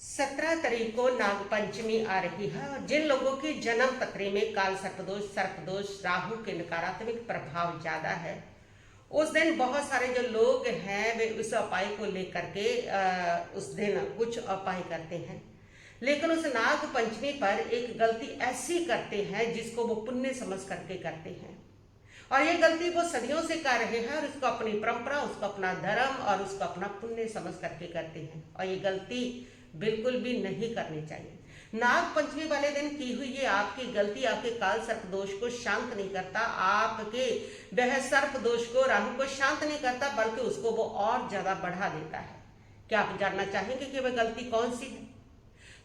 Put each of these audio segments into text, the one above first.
17 तारीख को नागपंचमी आ रही है और जिन लोगों की जन्म पत्री में काल सर्पदोष राहु के नकारात्मक प्रभाव ज्यादा है, उस दिन बहुत सारे जो लोग हैं वे उस उपाय को लेकर के उस दिन कुछ उपाय करते हैं, लेकिन उस नाग पंचमी पर एक गलती ऐसी करते हैं जिसको वो पुण्य समझ करके करते हैं। और ये गलती वो सदियों से कर रहे हैं और उसको अपनी परंपरा, उसको अपना धर्म और उसको अपना पुण्य समझ करके करते हैं। और ये गलती बिल्कुल भी नहीं करनी चाहिए। नाग पंचमी वाले दिन की हुई ये आपकी गलती आपके काल सर्प दोष को शांत नहीं करता, आपके वह सर्प दोष को, राहु को शांत नहीं करता, बल्कि उसको वो और ज्यादा बढ़ा देता है। क्या आप जानना चाहेंगे कि वह गलती कौन सी है?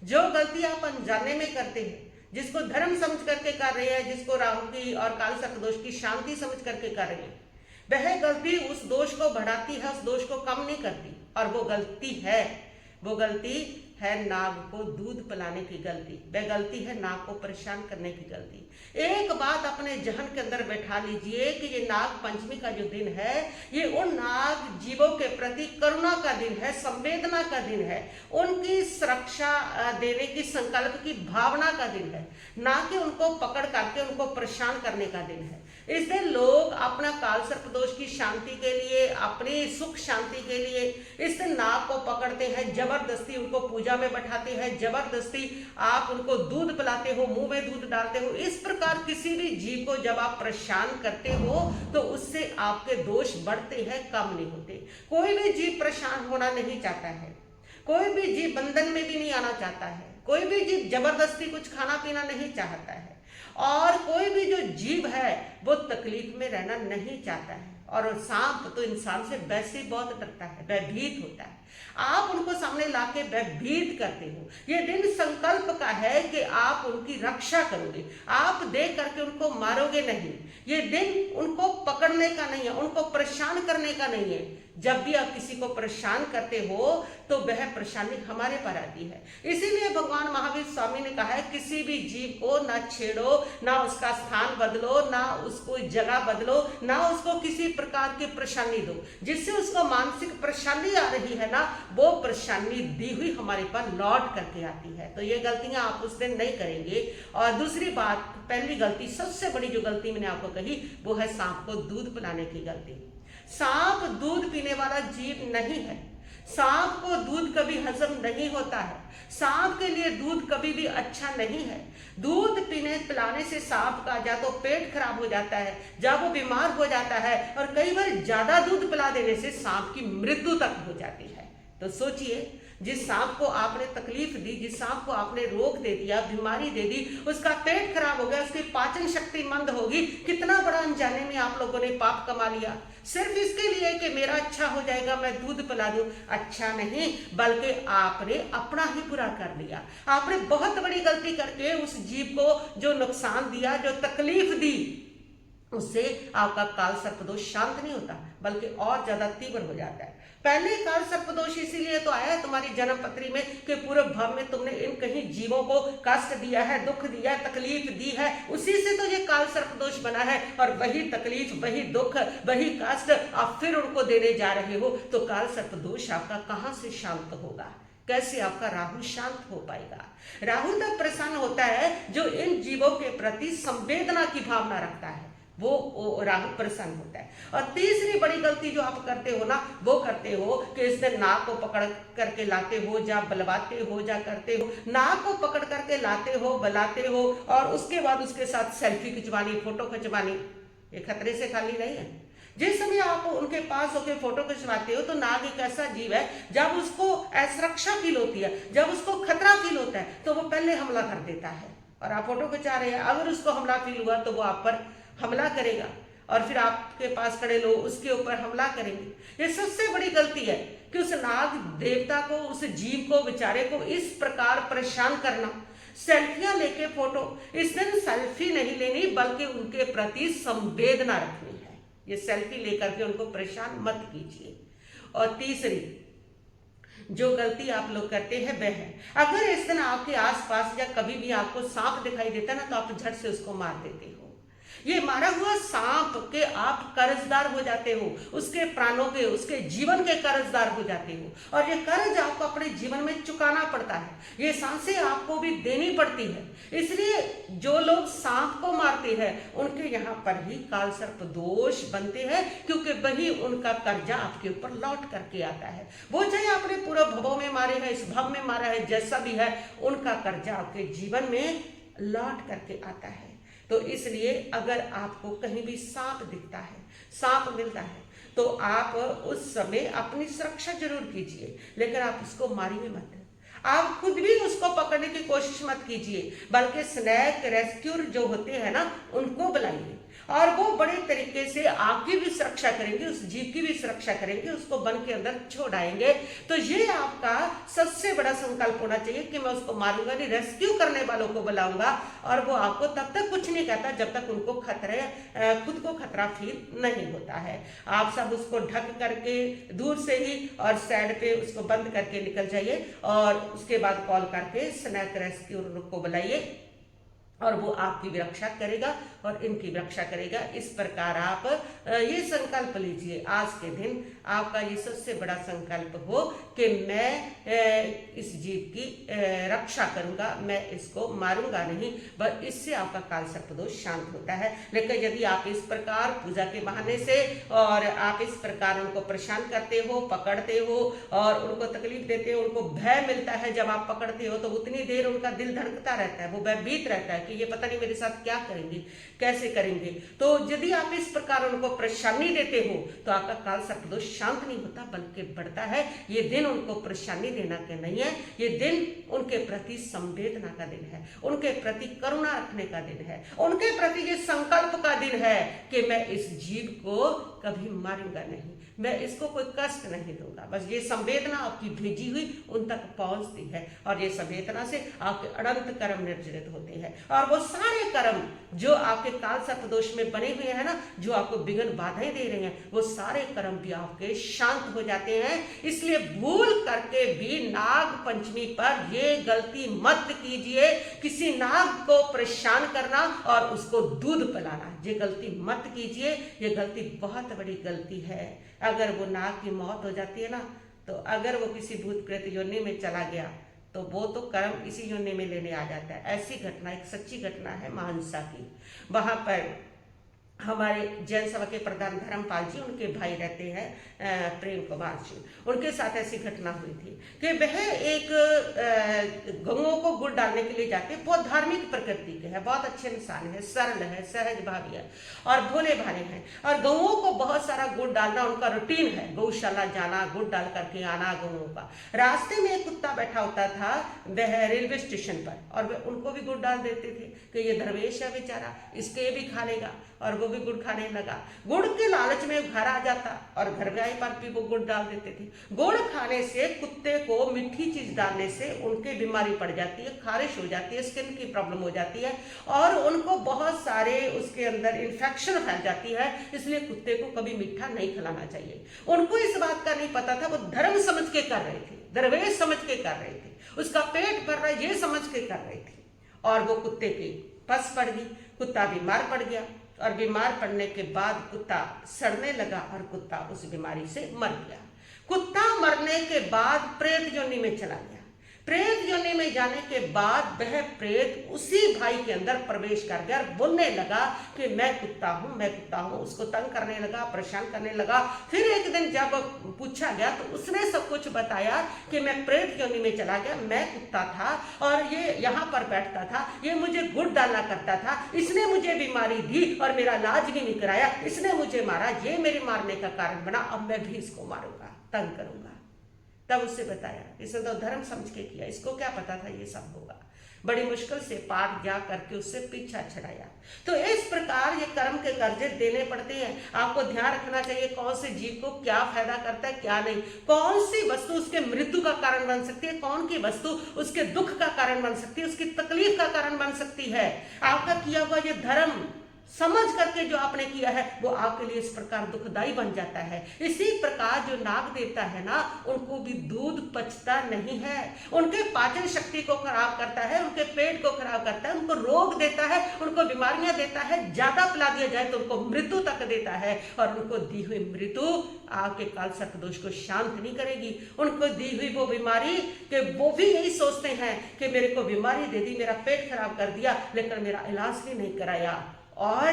जो गलती आप अनजाने में करते हैं, जिसको धर्म समझ करके कर रहे हैं, जिसको राहु की और काल सर्प दोष की शांति समझ करके कर रहे हैं, वह गलती उस दोष को बढ़ाती है, उस दोष को कम नहीं करती। और वो गलती है नाग को दूध पिलाने की गलती। वह गलती है नाग को परेशान करने की गलती। एक बात अपने जहन के अंदर बैठा लीजिए कि ये नाग पंचमी का जो दिन है, ये उन नाग जीवों के प्रति करुणा का दिन है, संवेदना का दिन है, उनकी सुरक्षा देने की संकल्प की भावना का दिन है, ना कि उनको पकड़ करके उनको परेशान करने का दिन है। इस दिन लोग अपना काल सर्प दोष की शांति के लिए, अपनी सुख शांति के लिए इस दिन नाग को पकड़ते हैं, जबरदस्ती उनको पूजा में बैठाते हैं, जबरदस्ती आप उनको दूध पिलाते हो, मुंह में दूध डालते हो। इस प्रकार किसी भी जीव को जब आप परेशान करते हो तो उससे आपके दोष बढ़ते हैं, कम नहीं होते। कोई भी जीव परेशान होना नहीं चाहता है, कोई भी जीव बंधन में भी नहीं आना चाहता है, कोई भी जीव जबरदस्ती कुछ खाना पीना नहीं चाहता है, और कोई भी जो जीव है वो तकलीफ में रहना नहीं चाहता है। और सांप तो इंसान से वैसे ही बहुत डरता है, भयभीत होता है। आप उनको सामने लाके भयभीत करते हो। ये दिन संकल्प का है कि आप उनकी रक्षा करोगे, आप देख करके उनको मारोगे नहीं। ये दिन उनको पकड़ने का नहीं है, उनको परेशान करने का नहीं है। जब भी आप किसी को परेशान करते हो तो वह परेशानी हमारे पर आती है। इसीलिए भगवान महावीर स्वामी ने कहा है, किसी भी जीव को ना छेड़ो, ना उसका स्थान बदलो, ना उसको जगह बदलो, ना उसको किसी प्रकार की परेशानी दो। जिससे उसको मानसिक परेशानी आ रही है ना, वो परेशानी दी हुई हमारे पर लौट करके आती है। तो ये गलतियां आप उस दिन नहीं करेंगे। और दूसरी बात, पहली गलती, सबसे बड़ी जो गलती मैंने आपको कही, वो है सांप को दूध पिलाने की गलती। सांप दूध पीने वाला जीव नहीं है। सांप को दूध कभी हजम नहीं होता है। सांप के लिए दूध कभी भी अच्छा नहीं है। दूध पिलाने से सांप का या तो पेट खराब हो जाता है, या वो बीमार हो जाता है, और कई बार ज्यादा दूध पिला देने से सांप की मृत्यु तक हो जाती है। तो सोचिए, जिस सांप को आपने तकलीफ दी, जिस सांप को आपने रोग दे दिया, बीमारी दे दी, उसका पेट खराब हो गया, उसकी पाचन शक्ति मंद होगी, कितना बड़ा अनजाने में आप लोगों ने पाप कमा लिया, सिर्फ इसके लिए कि मेरा अच्छा हो जाएगा, मैं दूध पिला दूं। अच्छा नहीं, बल्कि आपने अपना ही बुरा कर लिया। आपने बहुत बड़ी गलती करके उस जीव को जो नुकसान दिया, जो तकलीफ दी, उससे आपका काल सर्पदोष शांत नहीं होता, बल्कि और ज्यादा तीव्र हो जाता है। पहले काल सर्पदोष इसीलिए तो आया है तुम्हारी जन्म पत्री में कि पूरे भव में तुमने इन कहीं जीवों को कष्ट दिया है, दुख दिया है, तकलीफ दी है, उसी से तो ये काल सर्पदोष बना है। और वही तकलीफ, वही दुख, वही कष्ट आप फिर उनको देने जा रहे हो, तो काल सर्पदोष आपका कहां से शांत होगा? कैसे आपका राहु शांत हो पाएगा? राहु तब प्रसन्न होता है जो इन जीवों के प्रति संवेदना की भावना रखता है, वो राहु प्रसन्न होता है। और तीसरी बड़ी गलती जो आप करते हो ना, वो करते हो कि इस दिन नाक को पकड़ करके लाते हो, जा बलवाते हो, जा करते हो, नाक को पकड़ करके लाते हो, बलाते हो, और उसके बाद उसके साथ सेल्फी खिंचवानी, फोटो खिंचवानी। ये खतरे से खाली नहीं है। जिस समय आप उनके पास होकर फोटो खिंचवाते हो तो नाग एक ऐसा जीव है, जब उसको असुरक्षा फील होती है, जब उसको खतरा फील होता है, तो वो पहले हमला कर देता है। और आप फोटो खिंचा रहे हैं, अगर उसको हमला फील हुआ तो वो आप पर हमला करेगा, और फिर आपके पास खड़े लोग उसके ऊपर हमला करेंगे। ये सबसे बड़ी गलती है कि उस नाग देवता को, उस जीव को, बेचारे को इस प्रकार परेशान करना। सेल्फियां लेके फोटो, इस दिन सेल्फी नहीं लेनी, बल्कि उनके प्रति संवेदना रखनी है। ये सेल्फी लेकर के उनको परेशान मत कीजिए। और तीसरी जो गलती आप लोग करते हैं वह है, अगर इस दिन आपके आसपास या कभी भी आपको सांप दिखाई देता है ना, तो आप झट से उसको मार देते हो। ये मारा हुआ सांप के आप कर्जदार हो जाते हो, उसके प्राणों के, उसके जीवन के कर्जदार हो जाते हो, और ये कर्ज आपको अपने जीवन में चुकाना पड़ता है, ये सांसें आपको भी देनी पड़ती है। इसलिए जो लोग सांप को मारते हैं उनके यहाँ पर ही काल सर्प दोष बनते हैं, क्योंकि वही उनका कर्जा आपके ऊपर लौट करके आता है। वो चाहे आपने पूरा भवों में मारे हैं, इस भव में मारा है, जैसा भी है, उनका कर्जा आपके जीवन में लौट करके आता है। तो इसलिए अगर आपको कहीं भी सांप दिखता है, सांप मिलता है, तो आप उस समय अपनी सुरक्षा जरूर कीजिए, लेकिन आप उसको मारिए मत। आप खुद भी उसको पकड़ने की कोशिश मत कीजिए, बल्कि स्नैक रेस्क्यूर जो होते हैं ना, उनको बुलाइए, और वो बड़े तरीके से आपकी भी सुरक्षा करेंगे, उस जीव की भी सुरक्षा करेंगे, उसको वन के अंदर छोड़ाएंगे। तो ये आपका सबसे बड़ा संकल्प होना चाहिए कि मैं उसको मारूंगा नहीं, रेस्क्यू करने वालों को बुलाऊंगा, और वो आपको तब तक कुछ नहीं कहता जब तक उनको खुद को खतरा फील नहीं होता है। आप सब उसको ढक करके दूर से ही और साइड पे उसको बंद करके निकल जाइए, और उसके बाद कॉल करके स्नैक रेस्क्यू को बुलाइए, और वो आपकी भी रक्षा करेगा और इनकी भी रक्षा करेगा। इस प्रकार आप ये संकल्प लीजिए, आज के दिन आपका ये सबसे बड़ा संकल्प हो कि मैं इस जीव की रक्षा करूंगा, मैं इसको मारूंगा नहीं, बस इससे आपका काल सर्पदोष शांत होता है। लेकिन यदि आप इस प्रकार पूजा के बहाने से और आप इस प्रकार उनको परेशान करते हो, पकड़ते हो और उनको तकलीफ देते हो, उनको भय मिलता है जब आप पकड़ते हो, तो उतनी देर उनका दिल धड़कता रहता है, वो भयभीत रहता है कि ये पता नहीं मेरे साथ क्या करेंगे, कैसे करेंगे। तो यदि आप इस प्रकार उनको परेशानी देते हो तो आपका काल सर्पदोष शांत नहीं होता, बल्कि बढ़ता है। ये दिन उनको परेशानी देना के नहीं है, ये दिन उनके प्रति संवेदना का दिन है, उनके प्रति करुणा रखने का दिन है, उनके प्रति ये संकल्प का दिन है कि मैं इस जीव को कभी मारूंगा नहीं, मैं इसको कोई कष्ट नहीं दूंगा। बस ये संवेदना आपकी भेजी हुई उन तक पहुंचती है, और ये संवेदना से आपके अनंत कर्म निर्जरित होते हैं, और वो सारे कर्म जो आपके काल सर्पदोष में बने हुए हैं ना, जो आपको विघ्न बाधाएं दे रहे हैं, वो सारे कर्म भी आपके शांत हो जाते हैं। इसलिए भूल करके भी नाग पंचमी पर ये गलती मत कीजिए, किसी नाग को परेशान करना और उसको दूध पिलाना, ये गलती मत कीजिए। ये गलती बहुत बड़ी गलती है। अगर वो नाग की मौत हो जाती है ना, तो अगर वो किसी भूत प्रेत योनि में चला गया तो वो तो कर्म इसी योनि में लेने आ जाता है। ऐसी घटना, एक सच्ची घटना है मानसा की। वहां पर हमारे जैन सभा के प्रधान धर्मपाल जी, उनके भाई रहते हैं प्रेम कुमार जी, उनके साथ ऐसी घटना हुई थी कि वह एक गौओं को गुड़ डालने के लिए जाते, बहुत धार्मिक प्रकृति के हैं, बहुत अच्छे इंसान है, सरल है, सहज भावी है और भोले भाले हैं, और गौओं को बहुत सारा गुड़ डालना उनका रूटीन है, गौशाला जाना, गुड़ डाल करके आना गौओं का। रास्ते में एक कुत्ता बैठा होता था वह रेलवे स्टेशन पर, और वह उनको भी गुड़ डाल देते थे कि ये दरवेश है बेचारा, इसके भी खा लेगा, और वो भी गुड़ खाने लगा। गुड़ के लालच में घर आ जाता और घर गए पर भी वो गुड़ डाल देते थे। गुड़ खाने से, कुत्ते को मीठी चीज डालने से उनके बीमारी पड़ जाती है, खारिश हो जाती है, स्किन की प्रॉब्लम हो जाती है, और उनको बहुत सारे उसके अंदर इन्फेक्शन फैल जाती है। इसलिए कुत्ते को कभी मीठा नहीं खिलाना चाहिए। उनको इस बात का नहीं पता था, वो धर्म समझ के कर रहे थे, दरवेश समझ के कर रहे थे, उसका पेट भर रहा है ये समझ के कर रहे थे, और वो कुत्ते की पस पड़ गई, कुत्ता बीमार पड़ गया, और बीमार पड़ने के बाद कुत्ता सड़ने लगा और कुत्ता उस बीमारी से मर गया। कुत्ता मरने के बाद प्रेत योनि में चला गया। प्रेत योनि में जाने के बाद वह प्रेत उसी भाई के अंदर प्रवेश कर गया और बोलने लगा कि मैं कुत्ता हूं, मैं कुत्ता हूं। उसको तंग करने लगा, परेशान करने लगा। फिर एक दिन जब पूछा गया तो उसने सब कुछ बताया कि मैं प्रेत योनि में चला गया, मैं कुत्ता था और ये यहाँ पर बैठता था, ये मुझे गुड़ डाला करता था, इसने मुझे बीमारी दी और मेरा इलाज भी नहीं कराया, इसने मुझे मारा, ये मेरे मारने का कारण बना, अब मैं भी इसको मारूंगा, तंग करूंगा। तब उससे बताया, इसने तो धर्म समझ के किया, इसको क्या पता था ये सब होगा। बड़ी मुश्किल से पाठ जा करके उससे पीछा छड़ाया। तो इस प्रकार ये कर्म के कर्जे देने पड़ते हैं। आपको ध्यान रखना चाहिए कौन से जीव को क्या फायदा करता है, क्या नहीं, कौन सी वस्तु उसके मृत्यु का कारण बन सकती है, कौन की वस्तु उसके दुख का कारण बन सकती है, उसकी तकलीफ का कारण बन सकती है। आपका किया हुआ ये धर्म समझ करके जो आपने किया है वो आपके लिए इस प्रकार दुखदाई बन जाता है। इसी प्रकार जो नाग देवता है ना, उनको भी दूध पचता नहीं है, उनके पाचन शक्ति को खराब करता है, उनके पेट को खराब करता है, उनको रोग देता है, उनको बीमारियां देता है, ज्यादा पिला दिया जाए तो उनको मृत्यु तक देता है। और उनको दी हुई मृत्यु आपके काल सर्प दोष को शांत नहीं करेगी। उनको दी हुई वो बीमारी कि वो भी यही सोचते हैं कि मेरे को बीमारी दे दी, मेरा पेट खराब कर दिया, लेकिन मेरा इलाज भी नहीं कराया, और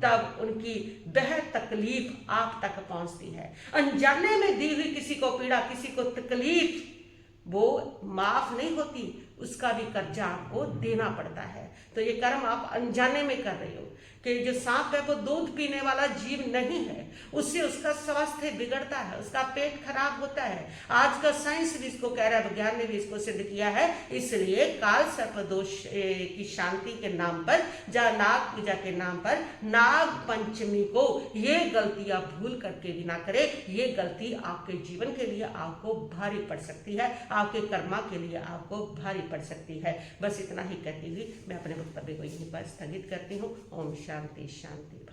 तब उनकी वह तकलीफ आप तक पहुंचती है। अनजाने में दी हुई किसी को पीड़ा, किसी को तकलीफ, वो माफ नहीं होती, उसका भी कर्जा आपको देना पड़ता है। तो ये कर्म आप अनजाने में कर रहे हो कि जो सांप है वो दूध पीने वाला जीव नहीं है, उससे उसका स्वास्थ्य बिगड़ता है, उसका पेट खराब होता है। आज का साइंस भी इसको कह रहा है, विज्ञान ने भी इसको सिद्ध किया है। इसलिए काल सर्प दोष की शांति के नाम पर, या नाग पूजा के नाम पर नाग पंचमी को ये गलतियां भूल करके भी ना करे। ये गलती आपके जीवन के लिए आपको भारी पड़ सकती है, आपके कर्मा के लिए आपको भारी पड़ सकती है। बस इतना ही कहती हुई मैं अपने वक्तव्य को यहीं पर स्थगित करती हूँ। ओम शांति शांति।